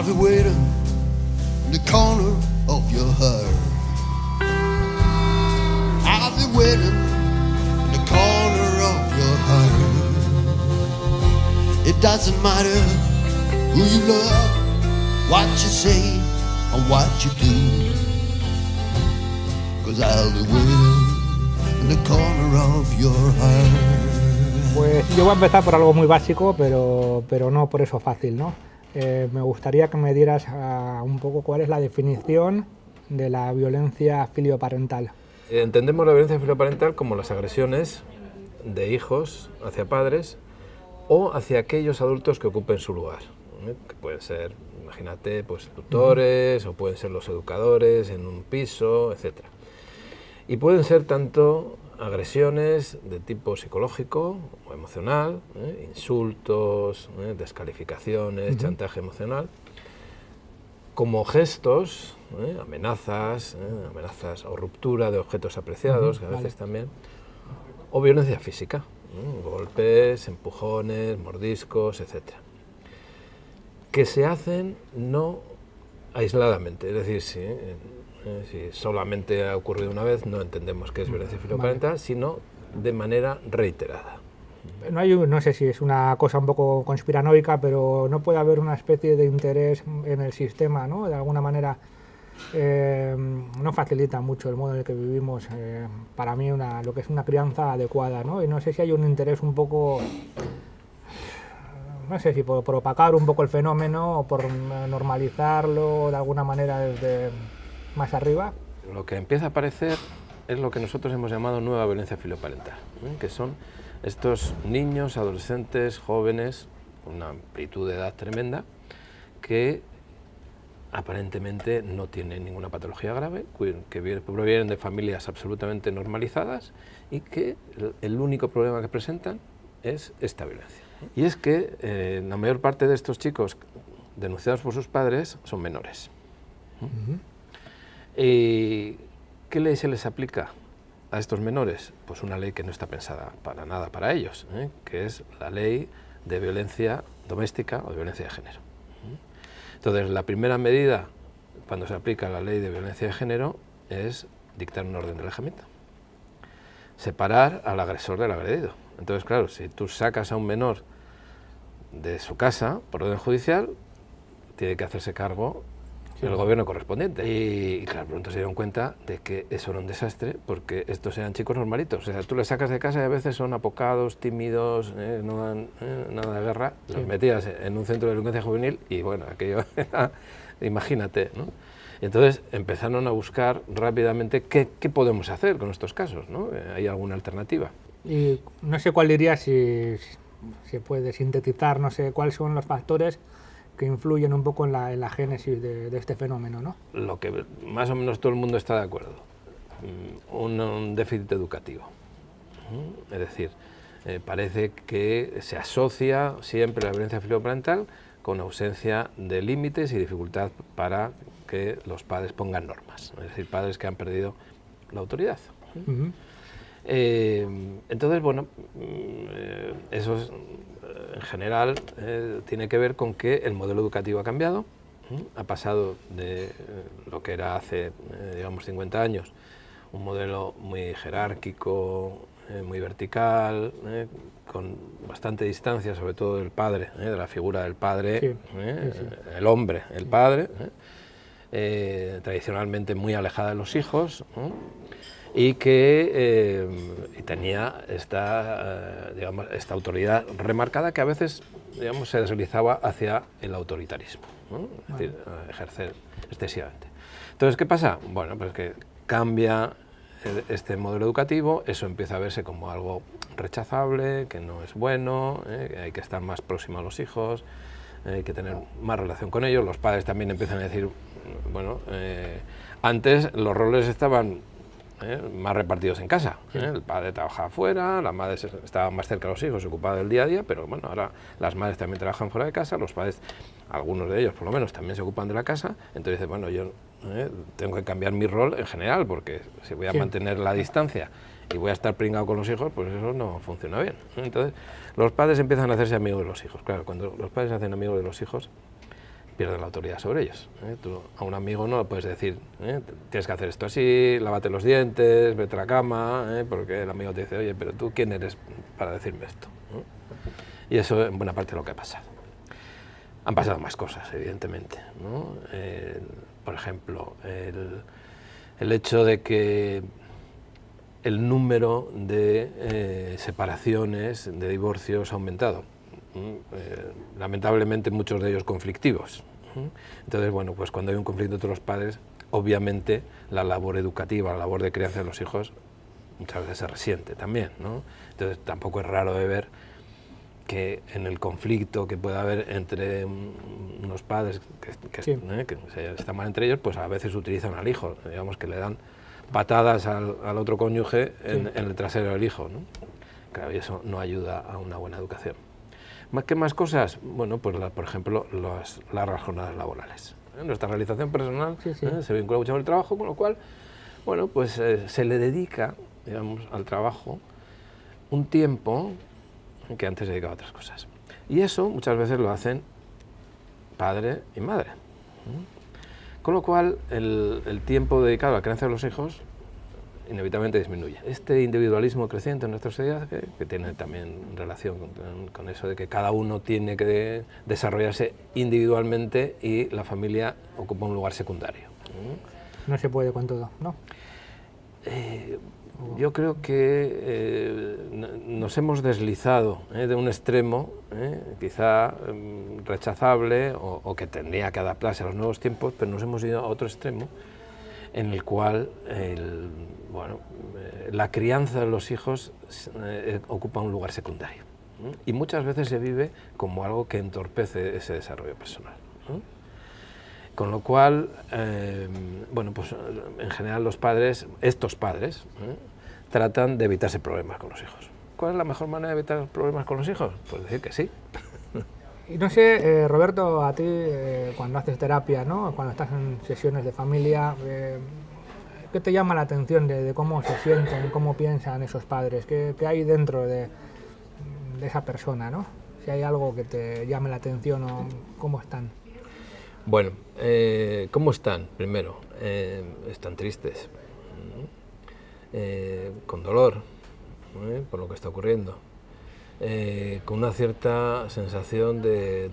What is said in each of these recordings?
I'll be waiting in the corner of your heart. I'll be waiting in the corner of your heart. It doesn't matter who you love, what you say, or what you do, 'cause I'll be waiting in the corner of your heart. Pues yo voy a empezar por algo muy básico, pero no por eso fácil, ¿no? Me gustaría que me dieras un poco cuál es la definición de la violencia filioparental. Entendemos la violencia filioparental como las agresiones de hijos hacia padres o hacia aquellos adultos que ocupen su lugar, que pueden ser, imagínate, pues tutores o pueden ser los educadores en un piso, etc. Y pueden ser tanto agresiones de tipo psicológico o emocional, insultos, descalificaciones, chantaje emocional, como gestos, amenazas o ruptura de objetos apreciados, que a veces también, o violencia física, golpes, empujones, mordiscos, etc. Que se hacen no aisladamente, es decir, si solamente ha ocurrido una vez, no entendemos que es violencia filioparental, sino de manera reiterada. No sé si es una cosa un poco conspiranoica, pero no puede haber una especie de interés en el sistema, ¿no? De alguna manera no facilita mucho el modo en el que vivimos, para mí, lo que es una crianza adecuada, ¿no? Y no sé si hay un interés un poco, no sé si por opacar un poco el fenómeno o por normalizarlo de alguna manera desde más arriba. Lo que empieza a aparecer es lo que nosotros hemos llamado nueva violencia filioparental, que son estos niños, adolescentes, jóvenes, con una amplitud de edad tremenda, que aparentemente no tienen ninguna patología grave, que provienen de familias absolutamente normalizadas y que el único problema que presentan es esta violencia. Y es que la mayor parte de estos chicos denunciados por sus padres son menores. ¿Y qué ley se les aplica a estos menores? Pues una ley que no está pensada para nada para ellos, que es la ley de violencia doméstica o de violencia de género. Entonces, la primera medida cuando se aplica la ley de violencia de género es dictar una orden de alejamiento, separar al agresor del agredido. Entonces, claro, si tú sacas a un menor de su casa por orden judicial, tiene que hacerse cargo el gobierno correspondiente. Y claro, pronto se dieron cuenta de que eso era un desastre, porque estos eran chicos normalitos. O sea, tú les sacas de casa y a veces son apocados, tímidos, no dan nada de guerra, los metías en un centro de delincuencia juvenil y bueno, aquello era, imagínate, ¿no? Y entonces empezaron a buscar rápidamente qué podemos hacer con estos casos, ¿no? ¿Hay alguna alternativa? Y no sé cuál diría, si se puede sintetizar, no sé cuáles son los factores que influyen un poco en la génesis de este fenómeno, ¿no? Lo que más o menos todo el mundo está de acuerdo, un déficit educativo. Es decir, parece que se asocia siempre la violencia filioparental con ausencia de límites y dificultad para que los padres pongan normas, es decir, padres que han perdido la autoridad. Entonces, bueno, eso es, en general tiene que ver con que el modelo educativo ha cambiado, ha pasado de lo que era hace, digamos, 50 años, un modelo muy jerárquico, muy vertical, con bastante distancia, sobre todo del padre, de la figura del padre, el hombre, el padre, tradicionalmente muy alejada de los hijos, y que tenía digamos, esta autoridad remarcada que a veces, digamos, se deslizaba hacia el autoritarismo, es decir, ejercer excesivamente. Entonces, ¿qué pasa? Bueno, pues que cambia este modelo educativo, eso empieza a verse como algo rechazable, que no es bueno, que hay que estar más próximo a los hijos, hay que tener más relación con ellos. Los padres también empiezan a decir, bueno, antes los roles estaban más repartidos en casa, el padre trabajaba fuera, la madre estaba más cerca de los hijos, se ocupaba del día a día, pero bueno, ahora las madres también trabajan fuera de casa, los padres, algunos de ellos por lo menos, también se ocupan de la casa, entonces bueno, yo tengo que cambiar mi rol en general, porque si voy a mantener la distancia y voy a estar pringado con los hijos, pues eso no funciona bien. Entonces los padres empiezan a hacerse amigos de los hijos. Claro, cuando los padres se hacen amigos de los hijos, pierden la autoridad sobre ellos. Tú a un amigo no le puedes decir, tienes que hacer esto así, lávate los dientes, vete a la cama, porque el amigo te dice, oye, pero tú ¿quién eres para decirme esto? Y eso en buena parte es lo que ha pasado. Han pasado más cosas, evidentemente, ¿no? Por ejemplo, el hecho de que el número de separaciones, de divorcios ha aumentado. Lamentablemente muchos de ellos conflictivos. Entonces, bueno, pues cuando hay un conflicto entre los padres, obviamente la labor educativa, la labor de crianza de los hijos muchas veces se resiente también, ¿no? Entonces tampoco es raro de ver que en el conflicto que pueda haber entre unos padres que se están mal entre ellos, pues a veces utilizan al hijo, digamos que le dan patadas al otro cónyuge en el trasero del hijo, ¿no? Claro, y eso no ayuda a una buena educación. ¿Qué más cosas? Bueno, pues por ejemplo, las largas jornadas laborales. Nuestra realización personal se vincula mucho con el trabajo, con lo cual, bueno, pues se le dedica, digamos, al trabajo un tiempo que antes se dedicaba a otras cosas. Y eso muchas veces lo hacen padre y madre. Con lo cual, el tiempo dedicado a la crianza de los hijos inevitablemente disminuye. Este individualismo creciente en nuestra sociedad, que tiene también relación con eso de que cada uno tiene que desarrollarse individualmente y la familia ocupa un lugar secundario. No se puede con todo, ¿no? Yo creo que nos hemos deslizado de un extremo, quizá rechazable o que tendría que adaptarse a los nuevos tiempos, pero nos hemos ido a otro extremo en el cual la crianza de los hijos ocupa un lugar secundario. Y muchas veces se vive como algo que entorpece ese desarrollo personal. Con lo cual, bueno, pues en general estos padres, tratan de evitarse problemas con los hijos. ¿Cuál es la mejor manera de evitar problemas con los hijos? Pues decir que sí. Y no sé, Roberto, a ti cuando haces terapia, ¿no? Cuando estás en sesiones de familia, ¿qué te llama la atención de cómo se sienten, cómo piensan esos padres? ¿Qué hay dentro de esa persona, ¿no? Si hay algo que te llame la atención o cómo están. Bueno, ¿cómo están? Primero, están tristes, con dolor por lo que está ocurriendo, con una cierta sensación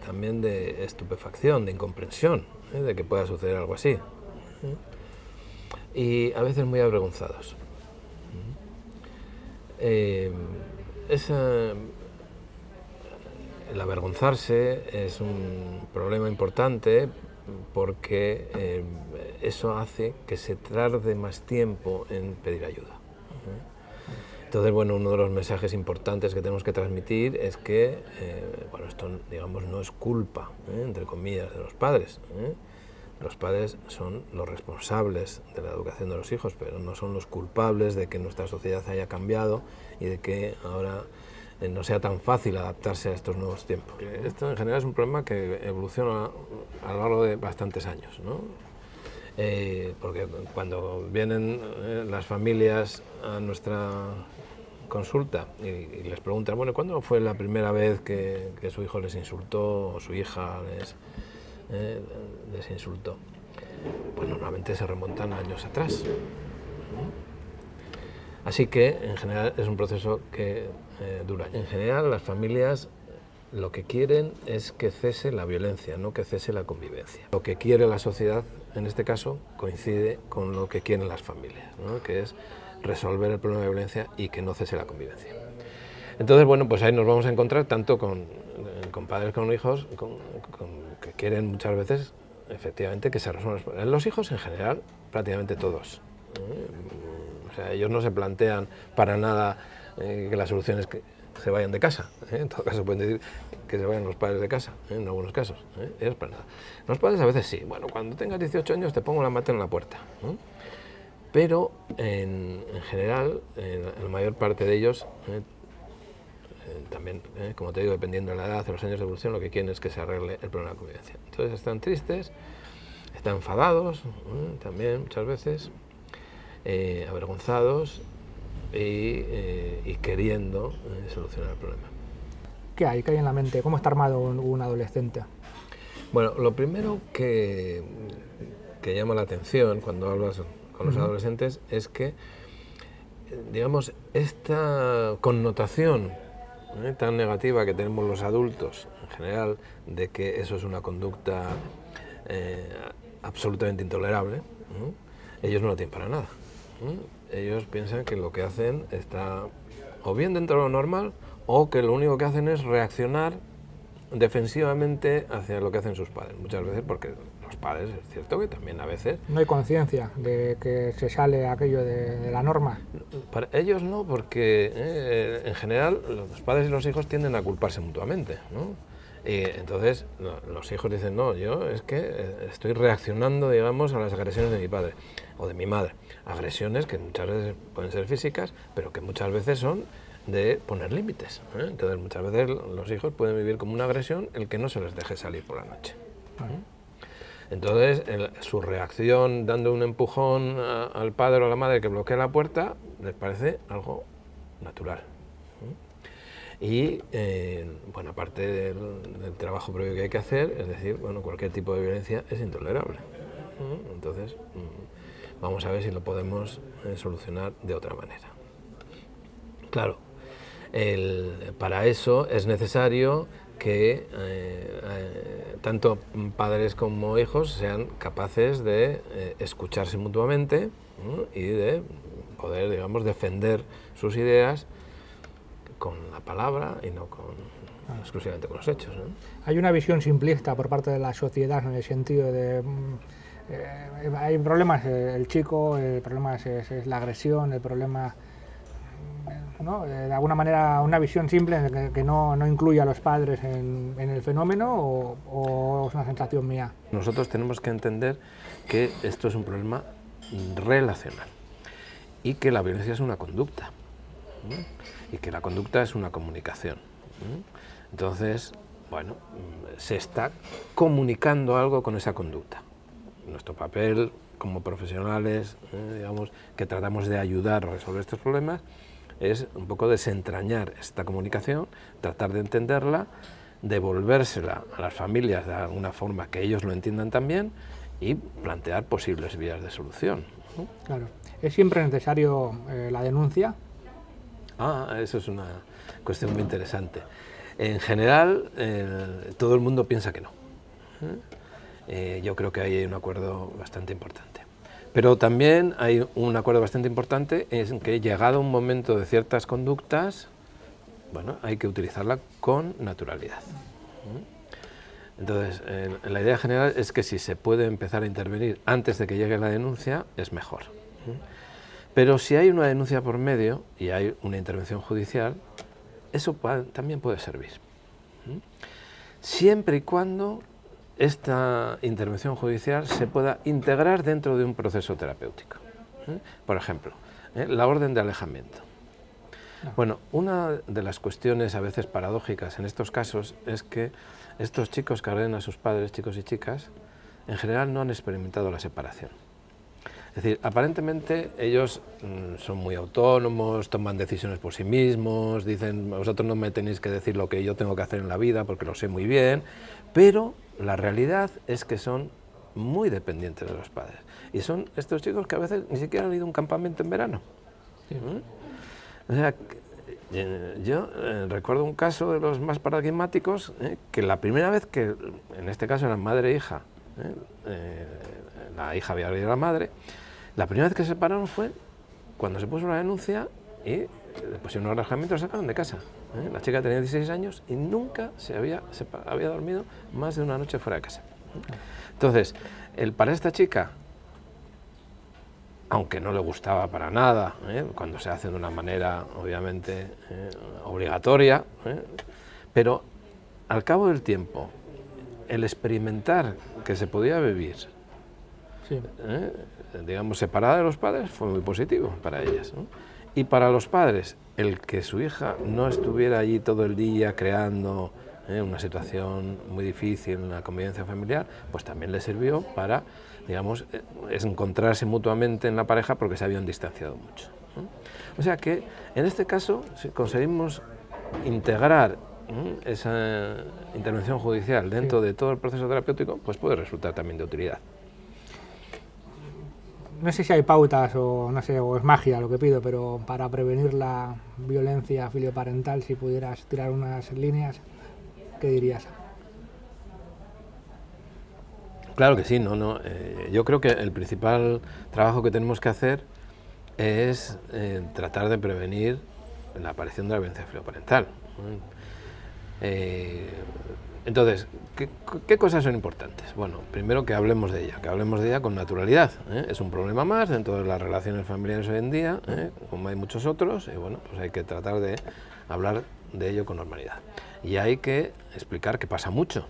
también de estupefacción, de incomprensión, de que pueda suceder algo así, y a veces muy avergonzados. El avergonzarse es un problema importante porque eso hace que se tarde más tiempo en pedir ayuda. Entonces, bueno, uno de los mensajes importantes que tenemos que transmitir es que, bueno, esto, digamos, no es culpa, entre comillas, de los padres. Los padres son los responsables de la educación de los hijos, pero no son los culpables de que nuestra sociedad haya cambiado y de que ahora no sea tan fácil adaptarse a estos nuevos tiempos. Esto en general es un problema que evoluciona a lo largo de bastantes años, ¿no? Porque cuando vienen las familias a nuestra consulta y les preguntan, bueno, ¿cuándo fue la primera vez que su hijo les insultó o su hija les insultó? Pues normalmente se remontan a años atrás. Así que, en general, es un proceso que dura. En general, las familias lo que quieren es que cese la violencia, no que cese la convivencia. Lo que quiere la sociedad, en este caso, coincide con lo que quieren las familias, ¿no? Que es resolver el problema de violencia y que no cese la convivencia. Entonces, bueno, pues ahí nos vamos a encontrar tanto con padres con hijos que quieren muchas veces, efectivamente, que se resuelvan los problemas. Los hijos, en general, prácticamente todos. O sea, ellos no se plantean para nada que la solución es que se vayan de casa. En todo caso pueden decir que se vayan los padres de casa, en algunos casos. Ellos para nada. Los padres a veces sí. Bueno, cuando tengas 18 años te pongo la mata en la puerta. Pero en general, la mayor parte de ellos, también, como te digo, dependiendo de la edad, de los años de evolución, lo que quieren es que se arregle el problema de la convivencia. Entonces están tristes, están enfadados, también muchas veces, avergonzados y queriendo solucionar el problema. ¿Qué hay en la mente? ¿Cómo está armado un adolescente? Bueno, lo primero que llama la atención cuando hablas con los adolescentes es que, digamos, esta connotación tan negativa que tenemos los adultos en general de que eso es una conducta absolutamente intolerable, ellos no lo tienen para nada. Ellos piensan que lo que hacen está o bien dentro de lo normal o que lo único que hacen es reaccionar defensivamente hacia lo que hacen sus padres. Muchas veces porque los padres, es cierto que también a veces... No hay conciencia de que se sale aquello de la norma. Para ellos no, porque en general los padres y los hijos tienden a culparse mutuamente, ¿no? Y entonces los hijos dicen, no, yo es que estoy reaccionando, digamos, a las agresiones de mi padre o de mi madre. Agresiones que muchas veces pueden ser físicas, pero que muchas veces son de poner límites, ¿eh? Entonces muchas veces los hijos pueden vivir como una agresión el que no se les deje salir por la noche. Entonces su reacción dando un empujón al padre o a la madre que bloquea la puerta les parece algo natural. Y bueno, aparte del trabajo previo que hay que hacer, es decir, bueno, cualquier tipo de violencia es intolerable. Entonces vamos a ver si lo podemos solucionar de otra manera. Claro, para eso es necesario que tanto padres como hijos sean capaces de escucharse mutuamente, ¿no? Y de poder, digamos, defender sus ideas con la palabra y no exclusivamente con los hechos, ¿no? Hay una visión simplista por parte de la sociedad en el sentido de... hay problemas, el chico, el problema es la agresión, el problema... ¿no? De alguna manera una visión simple en que no incluye a los padres en el fenómeno o es una sensación mía. Nosotros tenemos que entender que esto es un problema relacional y que la violencia es una conducta, ¿no? Y que la conducta es una comunicación, ¿no? Entonces, bueno, se está comunicando algo con esa conducta. Nuestro papel como profesionales, digamos, que tratamos de ayudar a resolver estos problemas, es un poco desentrañar esta comunicación, tratar de entenderla, devolvérsela a las familias de alguna forma que ellos lo entiendan también y plantear posibles vías de solución, ¿no? Claro. ¿Es siempre necesario la denuncia? Eso es una cuestión muy interesante. En general, todo el mundo piensa que no. Yo creo que ahí hay un acuerdo bastante importante. Pero también hay un acuerdo bastante importante en que, llegado un momento de ciertas conductas, bueno, hay que utilizarla con naturalidad. Entonces, la idea general es que si se puede empezar a intervenir antes de que llegue la denuncia, es mejor. Pero si hay una denuncia por medio y hay una intervención judicial, eso también puede servir. Siempre y cuando esta intervención judicial se pueda integrar dentro de un proceso terapéutico. Por ejemplo, la orden de alejamiento. Bueno, una de las cuestiones a veces paradójicas en estos casos es que estos chicos que agreden a sus padres, chicos y chicas, en general no han experimentado la separación. Es decir, aparentemente ellos son muy autónomos, toman decisiones por sí mismos, dicen, vosotros no me tenéis que decir lo que yo tengo que hacer en la vida porque lo sé muy bien, pero la realidad es que son muy dependientes de los padres. Y son estos chicos que a veces ni siquiera han ido a un campamento en verano. O sea, yo recuerdo un caso de los más paradigmáticos, que la primera vez que, en este caso eran madre e hija, la hija había olvidado a la madre, la primera vez que se separaron fue cuando se puso la denuncia y le pusieron un alejamiento y la sacaron de casa. La chica tenía 16 años y nunca había dormido más de una noche fuera de casa. Entonces, para esta chica, aunque no le gustaba para nada, cuando se hace de una manera obviamente obligatoria, pero al cabo del tiempo, el experimentar que se podía vivir, Sí. digamos, separada de los padres, fue muy positivo para ellas, ¿no? Y para los padres, el que su hija no estuviera allí todo el día creando una situación muy difícil en la convivencia familiar, pues también le sirvió para, digamos, encontrarse mutuamente en la pareja porque se habían distanciado mucho, ¿no? O sea que, en este caso, si conseguimos integrar esa intervención judicial dentro de todo el proceso terapéutico, pues puede resultar también de utilidad. No sé si hay pautas o no sé, o es magia lo que pido, pero para prevenir la violencia filioparental, si pudieras tirar unas líneas, ¿qué dirías? Claro que sí, yo creo que el principal trabajo que tenemos que hacer es tratar de prevenir la aparición de la violencia filioparental. Entonces, ¿qué cosas son importantes? Bueno, primero que hablemos de ella con naturalidad. Es un problema más dentro de las relaciones familiares hoy en día, como hay muchos otros, y bueno, pues hay que tratar de hablar de ello con normalidad. Y hay que explicar que pasa mucho,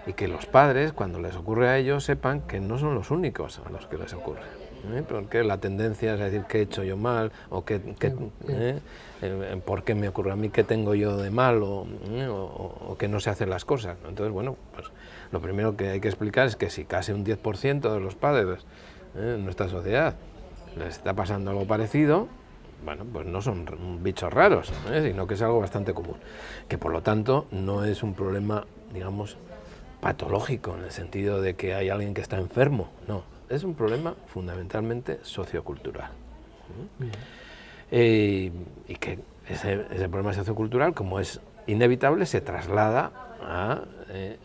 y que los padres, cuando les ocurre a ellos, sepan que no son los únicos a los que les ocurre. Porque la tendencia es a decir qué he hecho yo mal, o por qué me ocurre a mí, qué tengo yo de mal, o que no se hacen las cosas. Entonces, bueno, pues lo primero que hay que explicar es que si casi un 10% de los padres en nuestra sociedad les está pasando algo parecido, bueno, pues no son bichos raros, sino que es algo bastante común. Que por lo tanto no es un problema, digamos, patológico, en el sentido de que hay alguien que está enfermo, no. Es un problema fundamentalmente sociocultural. Y que ese problema sociocultural, como es inevitable, se traslada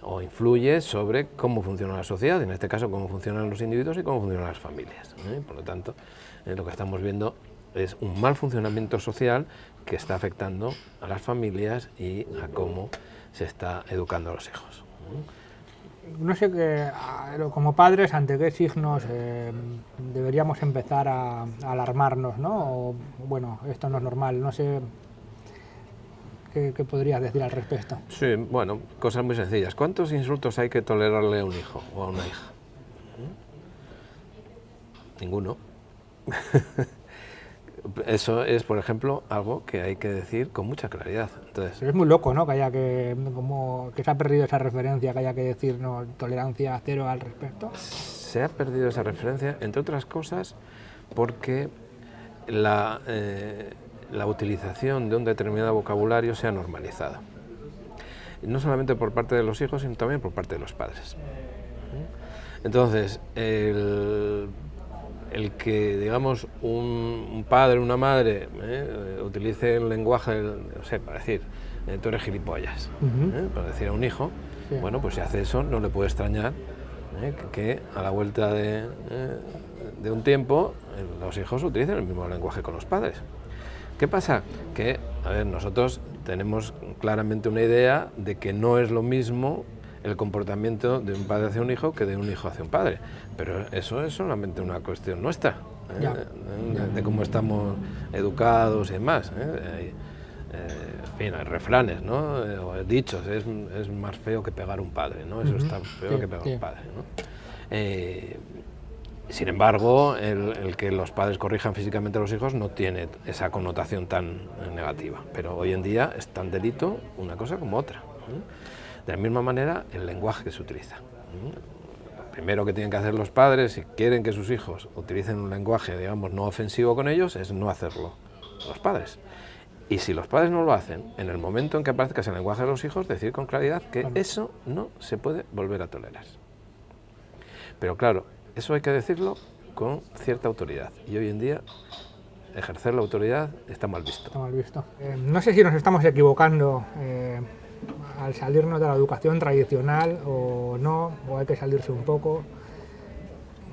o influye sobre cómo funciona la sociedad, en este caso cómo funcionan los individuos y cómo funcionan las familias. Por lo tanto, lo que estamos viendo es un mal funcionamiento social que está afectando a las familias y a cómo se está educando a los hijos. No sé, como padres, ¿ante qué signos deberíamos empezar a alarmarnos, ¿no? O, bueno, esto no es normal, no sé qué podrías decir al respecto. Sí, bueno, cosas muy sencillas. ¿Cuántos insultos hay que tolerarle a un hijo o a una hija? Ninguno. Eso es, por ejemplo, algo que hay que decir con mucha claridad. Entonces, pero es muy loco, ¿no? Que se ha perdido esa referencia, que haya que decir no, tolerancia cero al respecto. Se ha perdido esa referencia, entre otras cosas, porque la utilización de un determinado vocabulario se ha normalizado. Y no solamente por parte de los hijos, sino también por parte de los padres. Entonces, el que, digamos, un padre o una madre utilice el lenguaje, no sé, para decir, tú eres gilipollas, para decir a un hijo, sí. Bueno, pues si hace eso no le puede extrañar que a la vuelta de un tiempo los hijos utilicen el mismo lenguaje con los padres. ¿Qué pasa? Que, a ver, nosotros tenemos claramente una idea de que no es lo mismo el comportamiento de un padre hacia un hijo que de un hijo hacia un padre, pero eso es solamente una cuestión nuestra, de cómo estamos educados y demás. En fin, hay refranes, ¿no? O dichos, es más feo que pegar un padre, ¿no? Eso está feo que pegar un padre, ¿no? Sin embargo, el que los padres corrijan físicamente a los hijos no tiene esa connotación tan negativa, pero hoy en día es tan delito una cosa como otra. De la misma manera, el lenguaje que se utiliza. Lo primero que tienen que hacer los padres, si quieren que sus hijos utilicen un lenguaje, digamos, no ofensivo con ellos, es no hacerlo los padres. Y si los padres no lo hacen, en el momento en que aparezca ese lenguaje de los hijos, decir con claridad que eso no se puede volver a tolerar. Pero claro, eso hay que decirlo con cierta autoridad. Y hoy en día, ejercer la autoridad está mal visto. Está mal visto. No sé si nos estamos equivocando al salirnos de la educación tradicional o no, o hay que salirse un poco.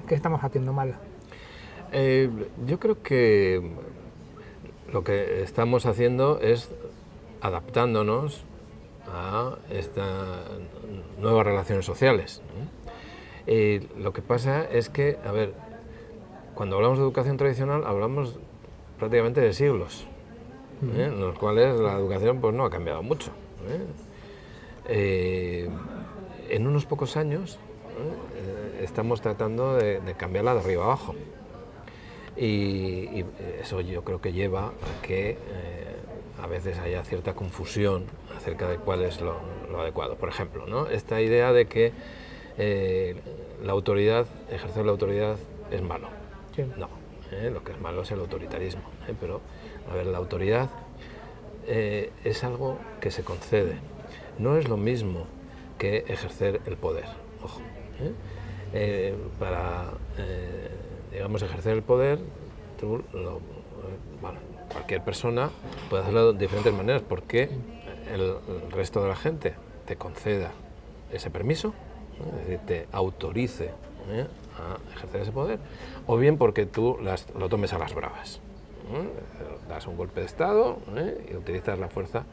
¿Qué estamos haciendo mal? Yo creo que lo que estamos haciendo es adaptándonos a estas nuevas relaciones sociales. Lo que pasa es que, a ver, cuando hablamos de educación tradicional hablamos prácticamente de siglos, en los cuales la educación pues, no ha cambiado mucho. En unos pocos años estamos tratando de cambiarla de arriba abajo y eso yo creo que lleva a que a veces haya cierta confusión acerca de cuál es lo adecuado. Por ejemplo, ¿no? Esta idea de que la autoridad, ejercer la autoridad es malo. Sí. No, lo que es malo es el autoritarismo, pero a ver, la autoridad es algo que se concede. No es lo mismo que ejercer el poder. Ojo, para, digamos, ejercer el poder, bueno, cualquier persona puede hacerlo de diferentes maneras, porque el resto de la gente te conceda ese permiso, ¿no? Es decir, te autorice a ejercer ese poder, o bien porque tú lo tomes a las bravas. Das un golpe de Estado y utilizas la fuerza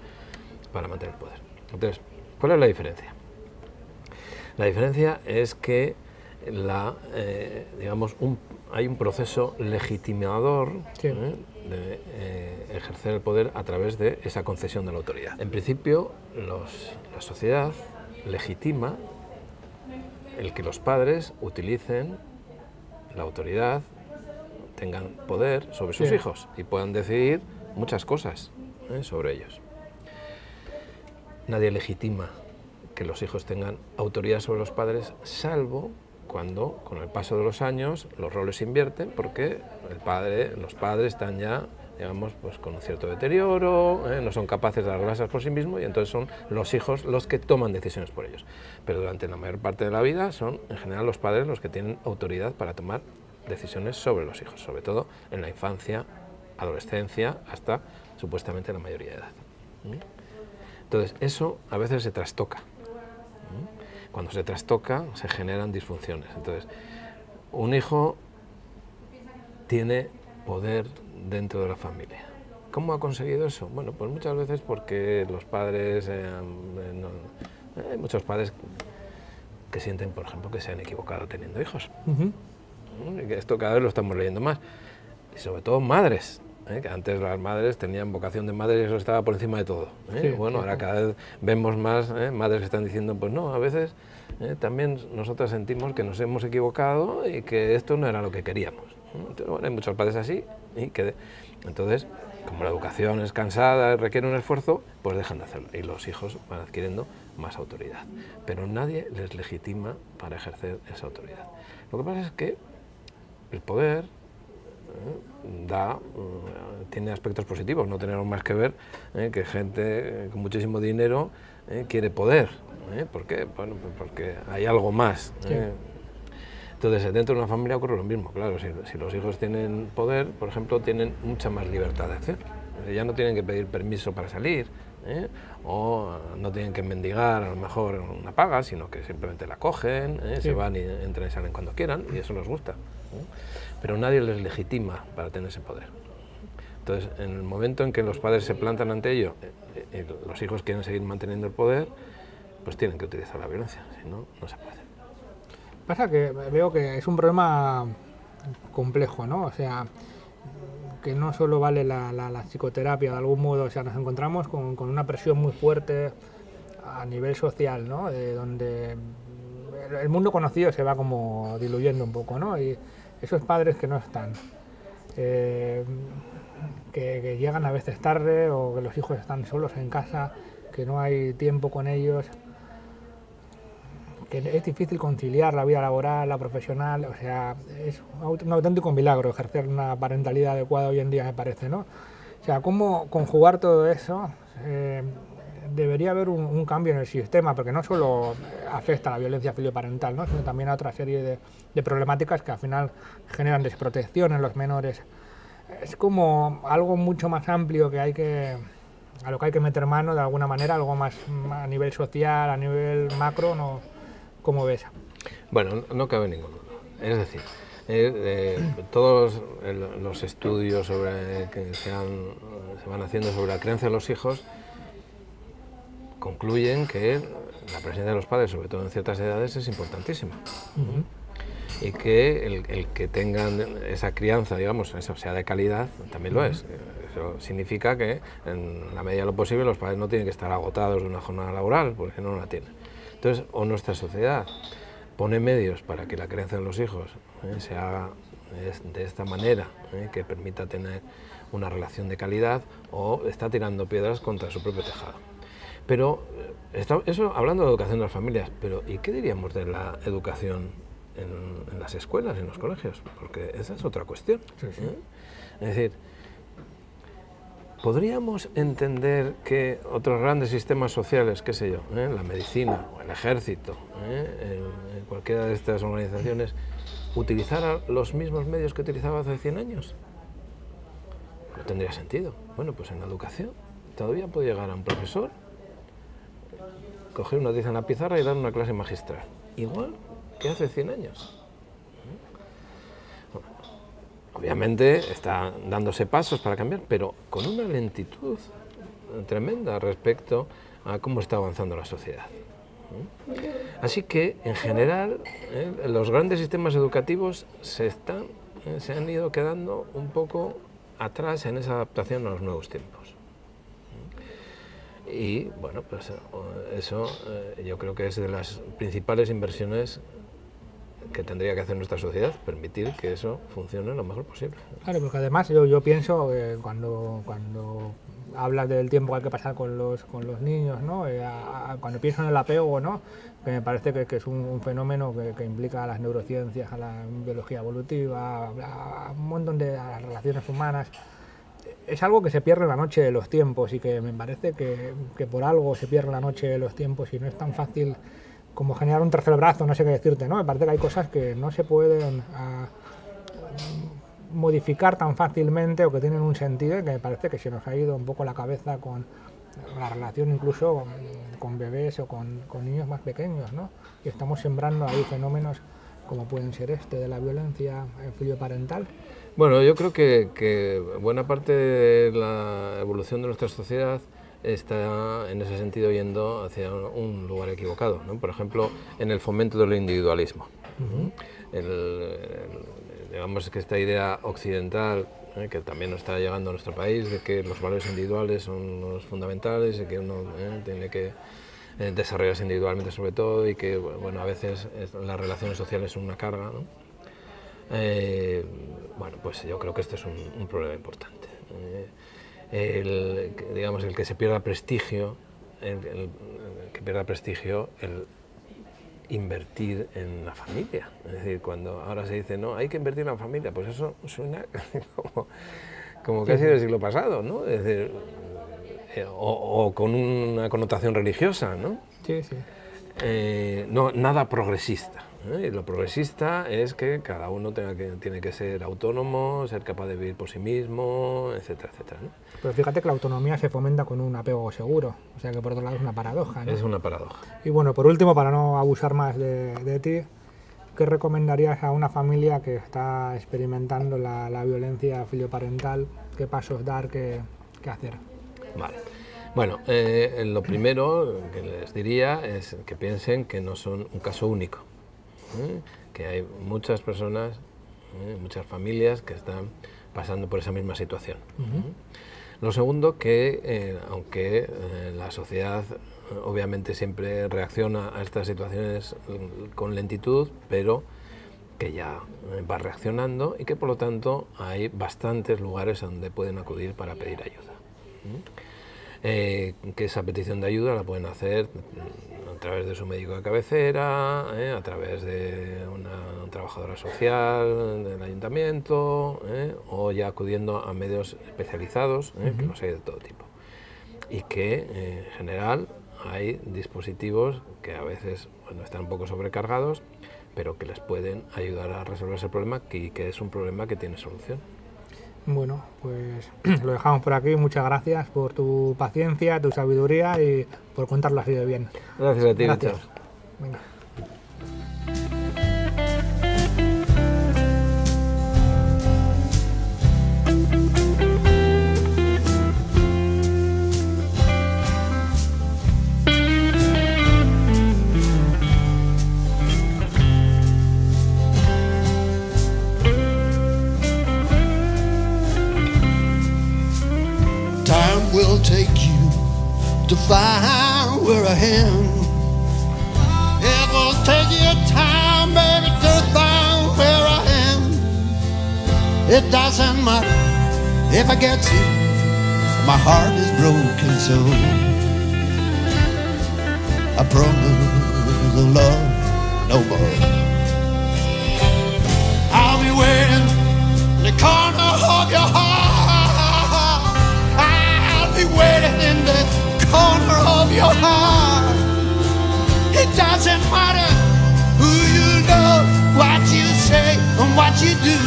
para mantener el poder. Entonces, ¿cuál es la diferencia? La diferencia es que digamos, hay un proceso legitimador de ejercer el poder a través de esa concesión de la autoridad. En principio, la sociedad legitima el que los padres utilicen la autoridad, tengan poder sobre sus hijos y puedan decidir muchas cosas sobre ellos. Nadie legitima que los hijos tengan autoridad sobre los padres, salvo cuando, con el paso de los años, los roles se invierten, porque los padres están ya, digamos, pues con un cierto deterioro, no son capaces de arreglarse por sí mismos, y entonces son los hijos los que toman decisiones por ellos. Pero durante la mayor parte de la vida son, en general, los padres los que tienen autoridad para tomar decisiones sobre los hijos, sobre todo en la infancia, adolescencia, hasta supuestamente la mayoría de edad. Entonces, eso a veces se trastoca. Cuando se trastoca, se generan disfunciones. Entonces, un hijo tiene poder dentro de la familia. ¿Cómo ha conseguido eso? Bueno, pues muchas veces porque los padres, hay muchos padres que sienten, por ejemplo, que se han equivocado teniendo hijos. Esto cada vez lo estamos leyendo más. Y sobre todo madres, que antes las madres tenían vocación de madre y eso estaba por encima de todo. Bueno, ahora cada vez vemos más madres que están diciendo, pues no, a veces también nosotras sentimos que nos hemos equivocado y que esto no era lo que queríamos. Entonces, bueno, hay muchos padres así, entonces, como la educación es cansada y requiere un esfuerzo, pues dejan de hacerlo y los hijos van adquiriendo más autoridad. Pero nadie les legitima para ejercer esa autoridad. Lo que pasa es que el poder tiene aspectos positivos, no tenemos más que ver que gente con muchísimo dinero quiere poder. ¿Por qué? Bueno, pues porque hay algo más. Entonces, dentro de una familia ocurre lo mismo, claro, si los hijos tienen poder, por ejemplo, tienen mucha más libertad de acción. Ya no tienen que pedir permiso para salir, o no tienen que mendigar a lo mejor una paga, sino que simplemente la cogen, se van y entran y salen cuando quieran, y eso les gusta. Pero nadie les legitima para tener ese poder. Entonces, en el momento en que los padres se plantan ante ello, y los hijos quieren seguir manteniendo el poder, pues tienen que utilizar la violencia, si no, no se puede. Pasa que veo que es un problema complejo, ¿no? O sea, que no solo vale la psicoterapia de algún modo, o sea, nos encontramos con una presión muy fuerte a nivel social, ¿no? Donde el mundo conocido se va como diluyendo un poco, ¿no? Y esos padres que no están, que llegan a veces tarde o que los hijos están solos en casa, que no hay tiempo con ellos, que es difícil conciliar la vida laboral, la profesional, o sea, es un auténtico milagro ejercer una parentalidad adecuada hoy en día, me parece, ¿no? O sea, cómo conjugar todo eso, debería haber un cambio en el sistema, porque no solo afecta a la violencia filioparental, ¿no? Sino también a otra serie de problemáticas que al final generan desprotección en los menores. Es como algo mucho más amplio a lo que hay que meter mano de alguna manera, algo más a nivel social, a nivel macro, ¿no? ¿Cómo ves? Bueno, no cabe ningún duda. Es decir, todos los estudios que se van haciendo sobre la crianza de los hijos concluyen que la presencia de los padres, sobre todo en ciertas edades, es importantísima. Y que el que tengan esa crianza, digamos, eso sea de calidad, también lo es. Eso significa que, en la medida de lo posible, los padres no tienen que estar agotados de una jornada laboral, porque no la tienen. Entonces, o nuestra sociedad pone medios para que la crianza de los hijos se haga de esta manera, que permita tener una relación de calidad, o está tirando piedras contra su propio tejado. Pero, eso hablando de educación de las familias, pero ¿y qué diríamos de la educación en las escuelas, en los colegios? Porque esa es otra cuestión. Sí, sí. Es decir, ¿podríamos entender que otros grandes sistemas sociales, qué sé yo, la medicina o el ejército, en cualquiera de estas organizaciones, utilizaran los mismos medios que utilizaba hace 100 años? No tendría sentido. Bueno, pues en la educación todavía puede llegar a un profesor, coger una tiza en la pizarra y dar una clase magistral, igual que hace 100 años. Obviamente está dándose pasos para cambiar, pero con una lentitud tremenda respecto a cómo está avanzando la sociedad. Así que, en general, los grandes sistemas educativos se han ido quedando un poco atrás en esa adaptación a los nuevos tiempos. Y, bueno, pues eso yo creo que es de las principales inversiones que tendría que hacer nuestra sociedad, permitir que eso funcione lo mejor posible. Claro, porque además yo pienso cuando hablas del tiempo que hay que pasar con los niños, ¿no? Cuando pienso en el apego, ¿no? Que me parece que es un fenómeno que implica a las neurociencias, a la biología evolutiva, a un montón de a las relaciones humanas. Es algo que se pierde en la noche de los tiempos y que me parece que por algo se pierde la noche de los tiempos y no es tan fácil como generar un tercer brazo, no sé qué decirte, ¿no? Me parece que hay cosas que no se pueden modificar tan fácilmente o que tienen un sentido y que me parece que se nos ha ido un poco la cabeza con la relación incluso con bebés o con niños más pequeños, ¿no? Y estamos sembrando ahí fenómenos como pueden ser de la violencia filioparental. Bueno, yo creo que buena parte de la evolución de nuestra sociedad está en ese sentido yendo hacia un lugar equivocado, ¿no? Por ejemplo, en el fomento del individualismo. Digamos que esta idea occidental, que también nos está llegando a nuestro país, de que los valores individuales son los fundamentales y que uno tiene que desarrollarse individualmente sobre todo y que, bueno, a veces las relaciones sociales son una carga, ¿no? Bueno, pues yo creo que este es un problema importante. El que se pierda prestigio, el invertir en la familia. Es decir, cuando ahora se dice, no, hay que invertir en la familia, pues eso suena como casi del siglo pasado, ¿no? Es decir, o con una connotación religiosa, ¿no? Sí, sí. No, nada progresista. Y lo progresista es que cada uno tiene que ser autónomo, ser capaz de vivir por sí mismo, etcétera, etcétera, ¿no? Pero fíjate que la autonomía se fomenta con un apego seguro, o sea que por otro lado es una paradoja, ¿no? Es una paradoja. Y bueno, por último, para no abusar más de ti, ¿qué recomendarías a una familia que está experimentando la violencia filioparental? ¿Qué pasos dar, qué hacer? Vale. Bueno, lo primero que les diría es que piensen que no son un caso único, que hay muchas personas, muchas familias que están pasando por esa misma situación. Lo segundo, que aunque la sociedad obviamente siempre reacciona a estas situaciones con lentitud, pero que ya va reaccionando y que por lo tanto hay bastantes lugares a donde pueden acudir para pedir ayuda. Que esa petición de ayuda la pueden hacer a través de su médico de cabecera, a través de una trabajadora social del ayuntamiento, o ya acudiendo a medios especializados, que los hay de todo tipo. Y que en general hay dispositivos que a veces, bueno, están un poco sobrecargados, pero que les pueden ayudar a resolver ese problema y que es un problema que tiene solución. Bueno, pues lo dejamos por aquí. Muchas gracias por tu paciencia, tu sabiduría y por contarlo así de bien. Gracias a ti, Gracias. Richard. Venga. Will take you to find where I am. It will take you time, baby, to find where I am. It doesn't matter if I get you. My heart is broken, so I promise to love no more. I'll be waiting in the corner of your heart. heart. It doesn't matter who you love, what you say and what you do,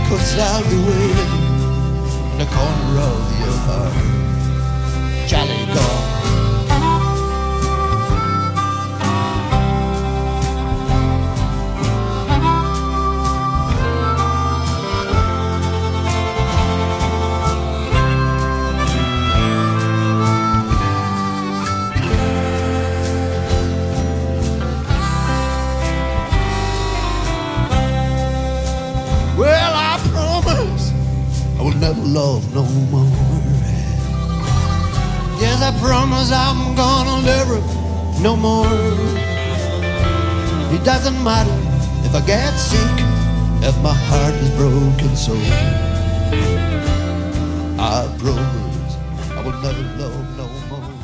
'cause I'll be waiting in the corner of your heart. Jolly God. Well, I promise I will never love no more. Yes, I promise I'm gonna never no more. It doesn't matter if I get sick, if my heart is broken, so I promise I will never love no more.